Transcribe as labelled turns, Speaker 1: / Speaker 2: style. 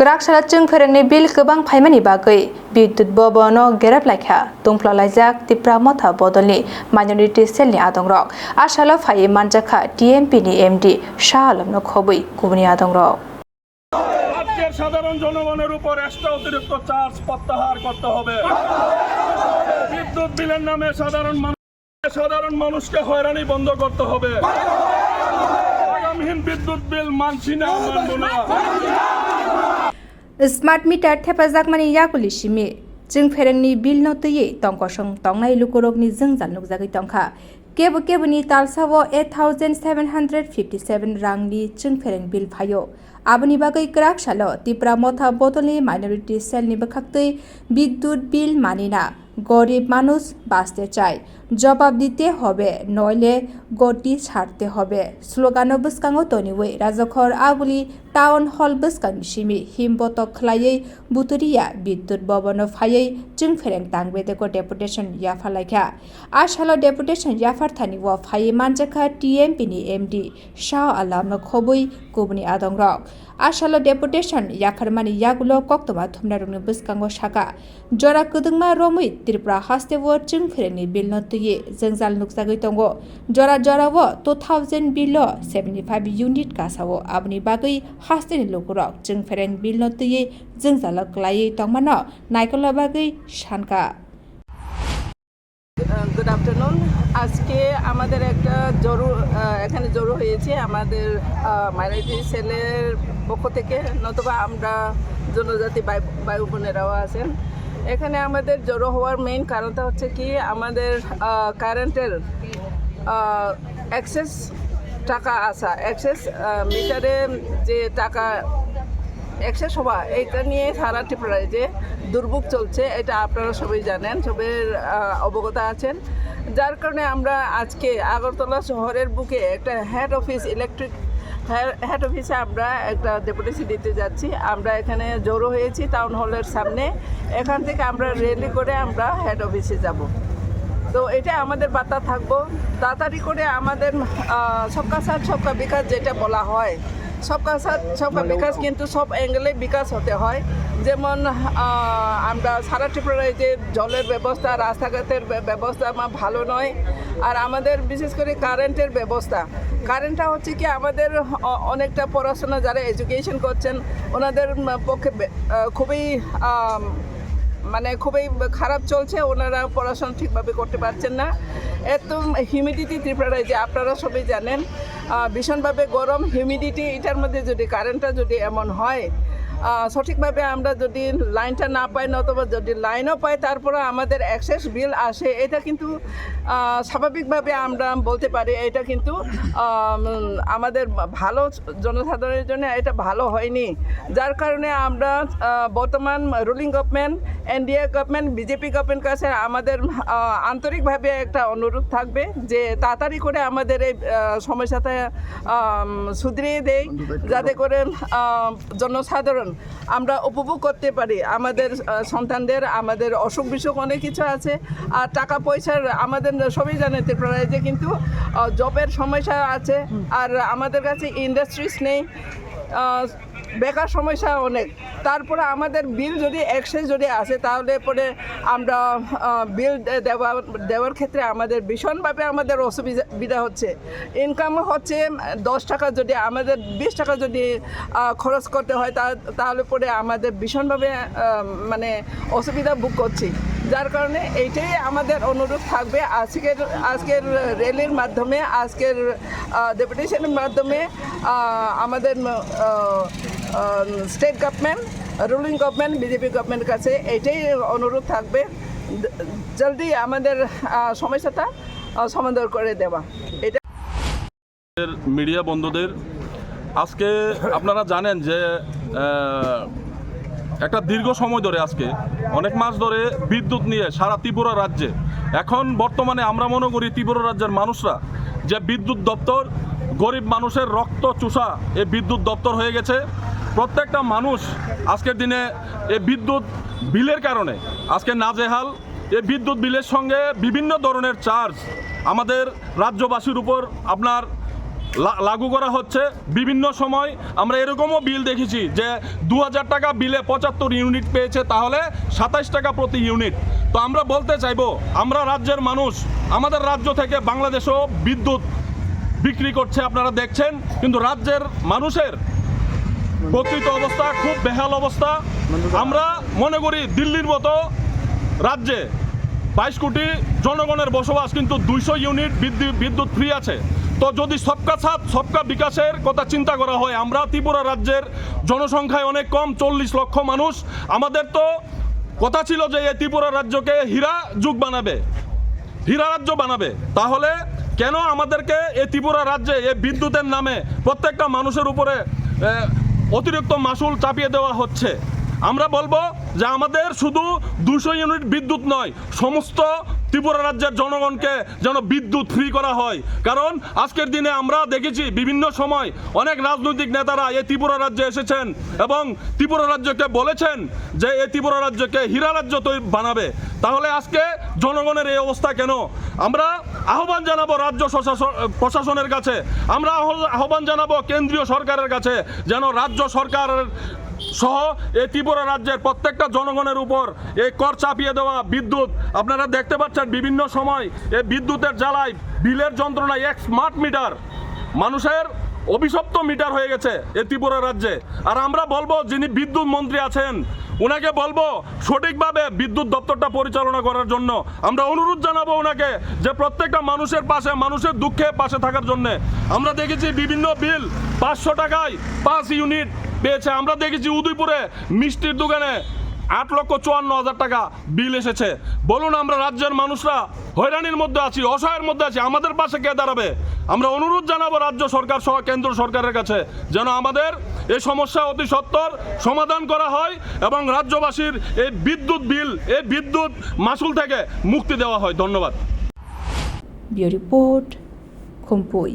Speaker 1: Grakshara Chungferengni bil गोबां फाइमानि बागै बिद्युत बबनो गेरेबलायखा दंफ्लालायजाक तिप्रा मथा बदलनि माइनरिटि सेलनि आदंरक आसाला फाइ मानजाखा টিএমপিनि एमडि শাহ আলমनो खबै गुबुननि आदंरक
Speaker 2: রাজ্যের সাধারণ জনগণের উপর এক্সট্রা অতিরিক্ত চার্জ প্রত্যাহার করতে হবে। বিদ্যুৎ বিলের নামে সাধারণ মানুষকে হয়রানি বন্ধ করতে হবে। আগামীহীন বিদ্যুৎ বিল মানছি না, মানব না।
Speaker 1: स्मार्ट मिटार थेफाजाक मानि याकुलि सिमि Chungferengni बिल नतयै तंकसं तंनाय लुकुरकनि जोंजान नुकजागै तंखा केबुनि तालसाव 8757 रांनि Chungfereng बिल फायो आबनि बागै ग्राकशालो तिप्रा मथा बदलनि माइनरिटि सेलनि बखाक्तै বিদ্যুৎ बिल मानिना गरीब मानुष बाঁচতে চায় জবাব দিতে হবে নইলে গতি ছাড়তে হবে স্লোগানো বসকাঙো তনিওই রাজখর আবুলি টাউন হল বসকাংনি সিমি হিমবতক খ্লাयै বুতুরিয়া বিদ্যুৎ ভবনো ফাयै Chungfereng तांगबेदेको डेपुटेशन याफालायखा आसालो डेपुटेशन याफारथानि व फायै मानजाखा টিএমপিनि एमडि শাহ आलमनो खबै गुबुननि आदंरक आसालो डेपुटेशन याफारमानि यागुलो कक्तमा थुमनारुंनि बसकांगो साका जरा कदुंमा रमै त्रिपुरा हास्तेव Chungferengनि बिल नतयै जोंजाल नुकजागै दंगो जराव 2000 बिल 75 यूनिट गासावो आबनि बागै हास्तेनि लुकुरक Chungfereng बिल नतयै जोंजाल क्लायै तंमानो नायकला बागै शानका।
Speaker 3: Good afternoon. আজকে আমাদের একটা এখানে জড়ো হয়েছে আমাদের মাইনরিটি সেলের পক্ষ থেকে, নতুবা আমরা জনজাতি ভাই বোনেরাও আছেন। এখানে আমাদের জড়ো হওয়ার মেইন কারণটা হচ্ছে কি, আমাদের কারেন্টের এক্সেস টাকা আসা, এক্সেস মিটারে যে টাকা এক্সেস হওয়া, এইটা নিয়ে সারা ত্রিপুরায় যে দুর্ভোগ চলছে, এটা আপনারা সবাই জানেন, সবাই অবগত আছেন। যার কারণে আমরা আজকে আগরতলা শহরের বুকে একটা হেড অফিসে আমরা একটা ডেপুটেশন দিতে যাচ্ছি। আমরা এখানে জড়ো হয়েছি টাউন হলের সামনে। এখান থেকে আমরা র্যালি করে আমরা হেড অফিসে যাব। তো এটা আমাদের বার্তা থাকবো, তাড়াতাড়ি করে আমাদের সবকা সাথ সবকা বিকাশ যেটা বলা হয়, সবকা সাথ সবকা বিকাশ কিন্তু সব অ্যাঙ্গেলে বিকাশ হতে হয়। যেমন আমরা সারা ত্রিপুরায় যে জলের ব্যবস্থা, রাস্তাঘাটের ব্যবস্থা ভালো নয়, আর আমাদের বিশেষ করে কারেন্টের ব্যবস্থা, কারেন্টটা হচ্ছে কি আমাদের অনেকটা পড়াশোনা যারা এডুকেশন করছেন ওনাদের পক্ষে খুবই খারাপ চলছে, ওনারা পড়াশোনা ঠিকভাবে করতে পারছেন না। এত হিউমিডিটি ত্রিপুরায় যে আপনারা সবাই জানেন, ভীষণভাবে গরম, হিউমিডিটি, এটার মধ্যে যদি কারেন্টটা যদি এমন হয়, সঠিকভাবে আমরা যদি লাইনটা না পাই, নতুবা যদি লাইনও পাই তারপরে আমাদের এক্সেস বিল আসে, এটা কিন্তু স্বাভাবিকভাবে আমরা বলতে পারি এটা কিন্তু আমাদের ভালো জনসাধারণের জন্য এটা ভালো হয়নি। যার কারণে আমরা বর্তমান ruling government, NDA government, BJP government কাছে আমাদের আন্তরিকভাবে একটা অনুরোধ থাকবে যে তাড়াতাড়ি করে আমাদের এই সমস্যাটা শুধরিয়ে দেয়, যাতে করে জনসাধারণ আমরা উপভোগ করতে পারি। আমাদের সন্তানদের, আমাদের অসুখ বিসুখ অনেক কিছু আছে, আর টাকা পয়সার আমাদের সবই জানে ত্রিপুরায় যে কিন্তু জবের সমস্যা আছে, আর আমাদের কাছে ইন্ডাস্ট্রিজ নেই, বেকার সমস্যা অনেক। তারপরে আমাদের বিল যদি এক্সেস যদি আসে তাহলে পরে আমরা বিল দেওয়ার ক্ষেত্রে আমাদের ভীষণভাবে আমাদের অসুবিধা হচ্ছে। ইনকাম হচ্ছে 10 টাকা, যদি আমাদের 20 টাকা যদি খরচ করতে হয় তাহলে পরে আমাদের ভীষণভাবে অসুবিধা ভোগ করছি। যার কারণে এইটাই আমাদের অনুরোধ থাকবে আজকের র্যালির মাধ্যমে, আজকের ডেপুটেশনের মাধ্যমে আমাদের state government, ruling government, BJP গভর্নমেন্টের কাছে এইটাই অনুরোধ থাকবে, জলদি আমাদের সমস্যাটা সমাধান করে দেওয়া। এটা
Speaker 2: মিডিয়া বন্ধুদের, আজকে আপনারা জানেন যে একটা দীর্ঘ সময় ধরে, আজকে অনেক মাস ধরে বিদ্যুৎ নিয়ে সারা ত্রিপুরা রাজ্যে, এখন বর্তমানে আমরা মনে করি ত্রিপুরা রাজ্যের মানুষরা যে বিদ্যুৎ দপ্তর গরিব মানুষের রক্ত চুষা এই বিদ্যুৎ দপ্তর হয়ে গেছে। প্রত্যেকটা মানুষ আজকের দিনে এই বিদ্যুৎ বিলের কারণে আজকে নাজেহাল। এই বিদ্যুৎ বিলের সঙ্গে বিভিন্ন ধরনের চার্জ আমাদের রাজ্যবাসীর উপর আপনার লাগু করা হচ্ছে। বিভিন্ন সময় আমরা এরকমও বিল দেখেছি যে 2000 টাকা বিলে 75 ইউনিট পেয়েছে, তাহলে 27 টাকা প্রতি ইউনিট। তো আমরা বলতে চাইবো, আমরা রাজ্যের মানুষ, আমাদের রাজ্য থেকে বাংলাদেশও বিদ্যুৎ বিক্রি করছে, আপনারা দেখছেন, কিন্তু রাজ্যের মানুষের প্রকৃত অবস্থা খুব বেহাল অবস্থা। আমরা মনে করি দিল্লির মতো রাজ্যে 22 কোটি জনগণের বসবাস, কিন্তু 200 ইউনিট বিদ্যুৎ ফ্রি আছে। তো যদি সবকা সাথ সবকা বিকাশের কথা চিন্তা করা হয়, আমরা ত্রিপুরা রাজ্যের জনসংখ্যায় অনেক কম, 40 লক্ষ মানুষ। আমাদের তো কথা ছিল যে এই ত্রিপুরা রাজ্যকে হীরা যুগ বানাবে, হীরা রাজ্য বানাবে। তাহলে কেন আমাদেরকে এই ত্রিপুরা রাজ্যে এই বিদ্যুতের নামে প্রত্যেকটা মানুষের উপরে অতিরিক্ত মাসুল চাপিয়ে দেওয়া হচ্ছে? আমরা বলবো যে আমাদের শুধু 200 ইউনিট বিদ্যুৎ নয়, সমস্ত ত্রিপুরা রাজ্যের জনগণকে যেন বিদ্যুৎ ফ্রি করা হয়। কারণ আজকের দিনে আমরা দেখেছি বিভিন্ন সময় অনেক রাজনৈতিক নেতারা এই ত্রিপুরা রাজ্যে এসেছেন এবং ত্রিপুরা রাজ্যকে বলেছেন যে এই ত্রিপুরা রাজ্যকে হীরা রাজ্য বানাবে। তাহলে আজকে জনগণের এই অবস্থা কেন? আমরা আহ্বান জানাবো রাজ্য প্রশাসনের কাছে, আমরা আহ্বান জানাবো কেন্দ্রীয় সরকারের কাছে, যেন রাজ্য সরকারের সহ এই ত্রিপুরা রাজ্যের প্রত্যেকটা জনগণের উপর এই কর চাপিয়ে দেওয়া বিদ্যুৎ, আপনারা দেখতে পাচ্ছেন বিভিন্ন সময় এই বিদ্যুতের জ্বালায় বিলের যন্ত্রণায় এক স্মার্ট মিটার মানুষের অভিশপ্ত মিটার হয়ে গেছে এই ত্রিপুরা রাজ্যে। আর আমরা বলবো যিনি বিদ্যুৎ মন্ত্রী আছেন ওনাকে বলবো সঠিকভাবে বিদ্যুৎ দপ্তরটা পরিচালনা করার জন্য। আমরা অনুরোধ জানাবো ওনাকে যে প্রত্যেকটা মানুষের পাশে, মানুষের দুঃখে পাশে থাকার জন্য। আমরা দেখেছি বিভিন্ন বিল 500 টাকায় 5 ইউনিট পেয়েছে। আমরা দেখেছি উদয়পুরে মিষ্টির দোকানে 8,54,000 টাকা বিল এসেছে। বলুন, আমরা রাজ্যের মানুষরা হয়রানির মধ্যে আছি, অসহায়ের মধ্যে আছি, আমাদের পাশে কে দাঁড়াবে? আমরা অনুরোধ জানাবো রাজ্য সরকার সহ কেন্দ্র সরকারের কাছে যেন আমাদের এই সমস্যা অতি সত্বর সমাধান করা হয় এবং রাজ্যবাসীর এই বিদ্যুৎ বিল, এই বিদ্যুৎ মাসুল থেকে মুক্তি দেওয়া হয়। ধন্যবাদ।
Speaker 1: Bureau report, খুমপুই।